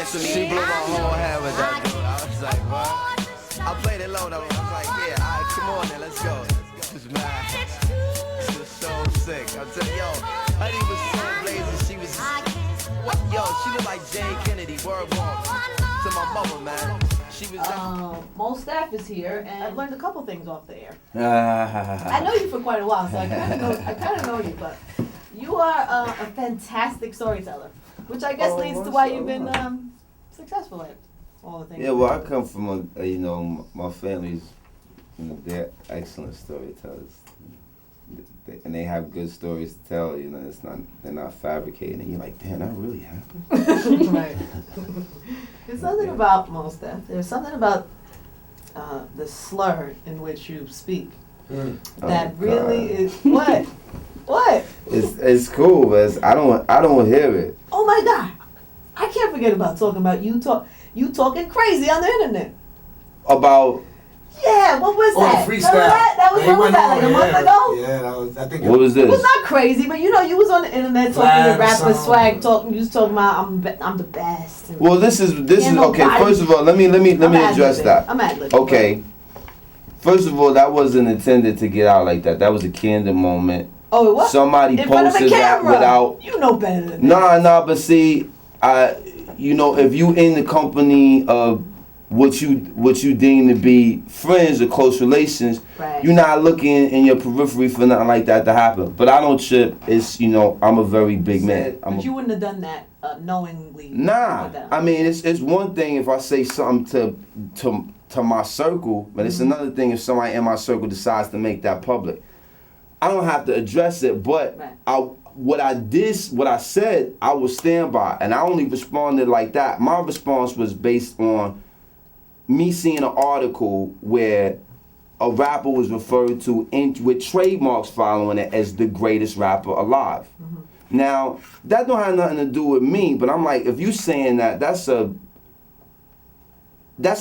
She blew my whole head with that dude. I was like, what? I played it low though. I was like, yeah, all right, come on then, let's go. This is mad. This is so sick. I'm telling you, yo, honey was so blazing. She was, yo, she looked like Jane Kennedy, word walk. To my mother, man. She was. Most staff is here, and I've learned a couple things off the air. I know you for quite a while, so I kind of know you, but you are a fantastic storyteller, which I guess leads to why you've been successful at all the things. Yeah, well, I come from my family's, they're excellent storytellers, and they have good stories to tell. They're not fabricating. And you're like, damn, that really happened. Right. There's something about most stuff. There's something about the slur in which you speak that really is what. What? It's cool, but I don't hear it. Oh my God, I can't forget about talking about you talking crazy on the internet. About. Yeah, what was that? Freestyle. That was what was that, like a month ago? Yeah, that was. I think. What was this? It was not crazy, but you was on the internet talking to rappers, swag talking. You was talking about I'm the best. Well, this is okay. First of all, let me address that. I'm ad-libbing. Okay. First of all, that wasn't intended to get out like that. That was a candid moment. Oh, it was? Somebody posted that without. You know better than that. Nah, but see, if you in the company of what you deem to be friends or close relations, right. You're not looking in your periphery for nothing like that to happen. But I don't trip. It's I'm a very big man. But you wouldn't have done that knowingly. Nah, I mean it's one thing if I say something to my circle, but it's another thing if somebody in my circle decides to make that public. I don't have to address it, but right. What I said, I will stand by, and I only responded like that. My response was based on me seeing an article where a rapper was referred to with trademarks following it as the greatest rapper alive. Mm-hmm. Now, that don't have nothing to do with me, but I'm like, if you saying that, that's a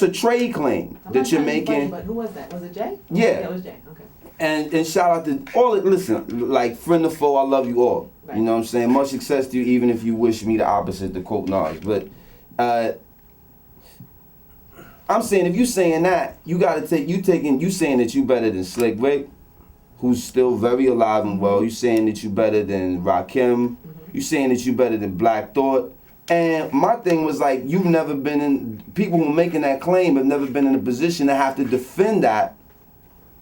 trade claim that you're making. But who was that? Was it Jay? Yeah. It was Jay. Okay. And shout out to listen, like friend or foe, I love you all. Right. You know what I'm saying? Much success to you, even if you wish me the opposite, to quote Nas. But I'm saying if you saying that, you saying that you better than Slick Rick, who's still very alive and well. You saying that you better than Rakim. You saying that you better than Black Thought. And my thing was like, you've never been in, people who are making that claim have never been in a position to have to defend that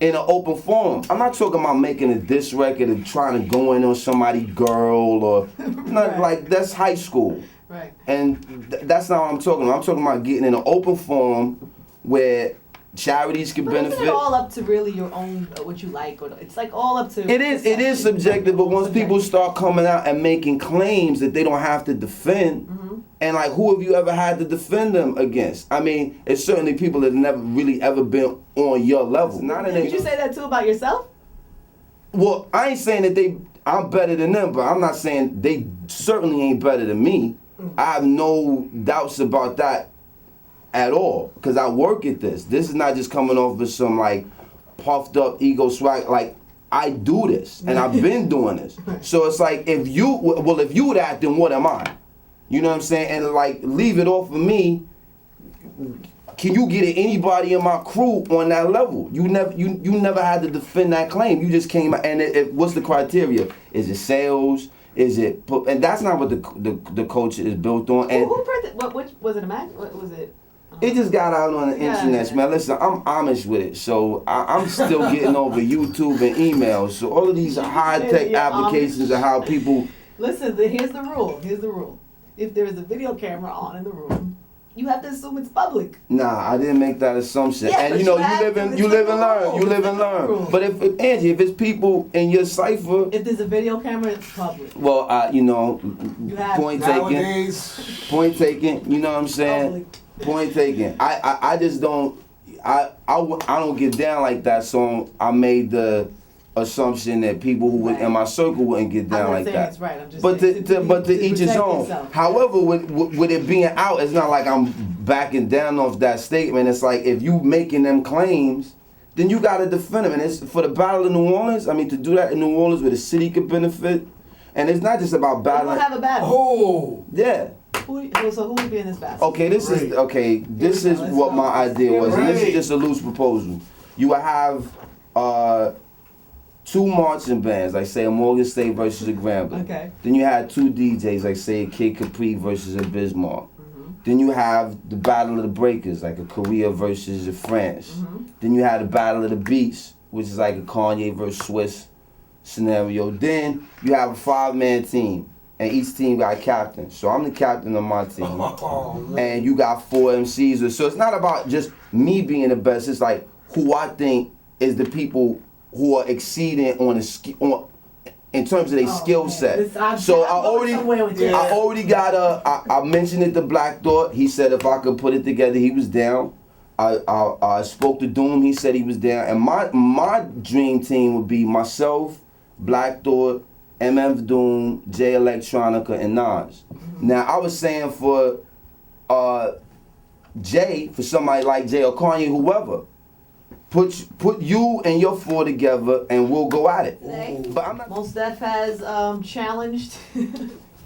in an open forum. I'm not talking about making a diss record and trying to go in on somebody's girl or, not like that's high school. Right. And that's not what I'm talking about. I'm talking about getting in an open forum where charities can benefit. Isn't it all up to really your own, what you like? Or it's like all up to... It is subjective, but once people start coming out and making claims that they don't have to defend, and like who have you ever had to defend them against? I mean, it's certainly people that have never really ever been on your level. Did you say that too about yourself? Well, I ain't saying that I'm better than them, but I'm not saying they certainly ain't better than me. I have no doubts about that at all, because I work at this. This is not just coming off with some like puffed up ego swag. Like I do this, and I've been doing this. So it's like if you that, then what am I? You know what I'm saying? And like leave it off of me. Can you get at anybody in my crew on that level? You never had to defend that claim. You just came out, and what's the criteria? Is it sales? Is it? And that's not what the culture is built on. And who printed? Which was it? A Mac? What was it? It just got out on the internet, man. Listen, I'm Amish with it, so I'm still getting over YouTube and emails. So all of these high-tech applications of how people... Listen, here's the rule. Here's the rule. If there is a video camera on in the room, you have to assume it's public. Nah, I didn't make that assumption. Yeah, and you live and learn. You live and learn. But if Angie, if it's people in your cipher... If there's a video camera, it's public. Well, point taken, you know what I'm saying? Public. Point taken. I just don't I don't get down like that, so I made the assumption that people who were in my circle wouldn't get down like that. It's right. I'm just but to each his own. Yourself. However, with it being out, it's not like I'm backing down off that statement. It's like if you making them claims, then you got to defend them. And it's for the Battle of New Orleans. I mean, to do that in New Orleans where the city could benefit, and it's not just about battling. We'll have a battle. Oh, yeah. So who would be in this basket? Okay, this is what my idea was. And this is just a loose proposal. You would have two marching bands, like say a Morgan State versus a Grambling. Okay. Then you had two DJs, like say a Kid Capri versus a Bismarck. Then you have the Battle of the Breakers, like a Korea versus a France. Then you had the Battle of the Beats, which is like a Kanye versus Swiss scenario. Then you have a 5-man team, and each team got a captain. So I'm the captain of my team, and you got 4 MCs. So it's not about just me being the best. It's like who I think is the people who are exceeding on in terms of their skill set. So I already got I mentioned it to Black Thought. He said if I could put it together, he was down. I spoke to Doom. He said he was down. And my dream team would be myself, Black Thought, MF Doom, J Electronica, and Nas. Now I was saying for Jay, for somebody like Jay or Kanye, whoever. Put you and your 4 together and we'll go at it. But I'm not. Most Def has challenged.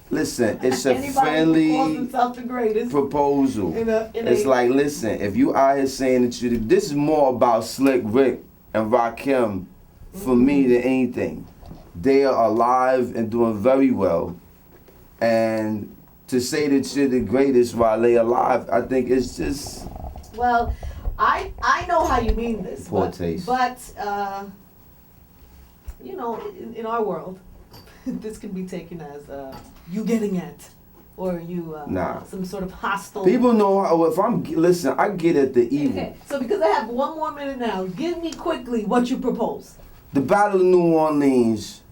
Listen, it's a friendly proposal. It's like, listen, if you out here saying that this is more about Slick Rick and Rakim for me than anything. They are alive and doing very well. And to say that you're the greatest while they alive, I think it's just... Well, I know how you mean this, Poor taste. But you know, in our world, this can be taken as you getting at, or you some sort of hostile. People know listen, I get at the evil. Okay, so because I have 1 more minute now, give me quickly what you propose. The Battle of New Orleans,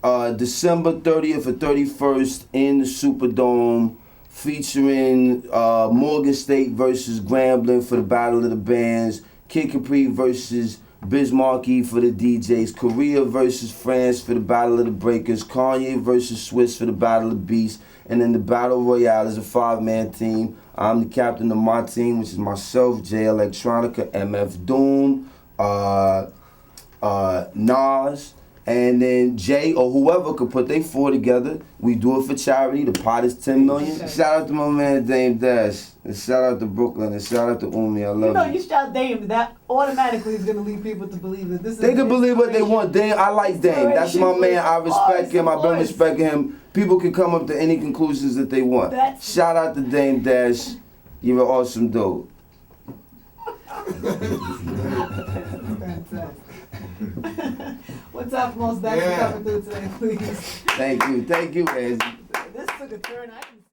December 30th or 31st in the Superdome. Featuring Morgan State versus Grambling for the Battle of the Bands, Kid Capri versus Bismarcky for the DJs, Korea versus France for the Battle of the Breakers, Kanye versus Swiss for the Battle of the Beasts, and then the Battle Royale is a 5-man team. I'm the captain of my team, which is myself, J Electronica, MF Doom, Nas, and then Jay or whoever could put their 4 together. We do it for charity. The pot is $10 million. Okay. Shout out to my man Dame Dash. And shout out to Brooklyn. And shout out to Umi. I love you. You shout Dame. That automatically is going to lead people to believe that this is. They can believe what they want. Dame, I like Dame. That's my man. I respect him. I've been respecting him. People can come up to any conclusions that they want. Shout out to Dame Dash. You're an awesome dude. Fantastic. What's up, Most Def, for coming through today, please? Thank you, Angie. This took a turn.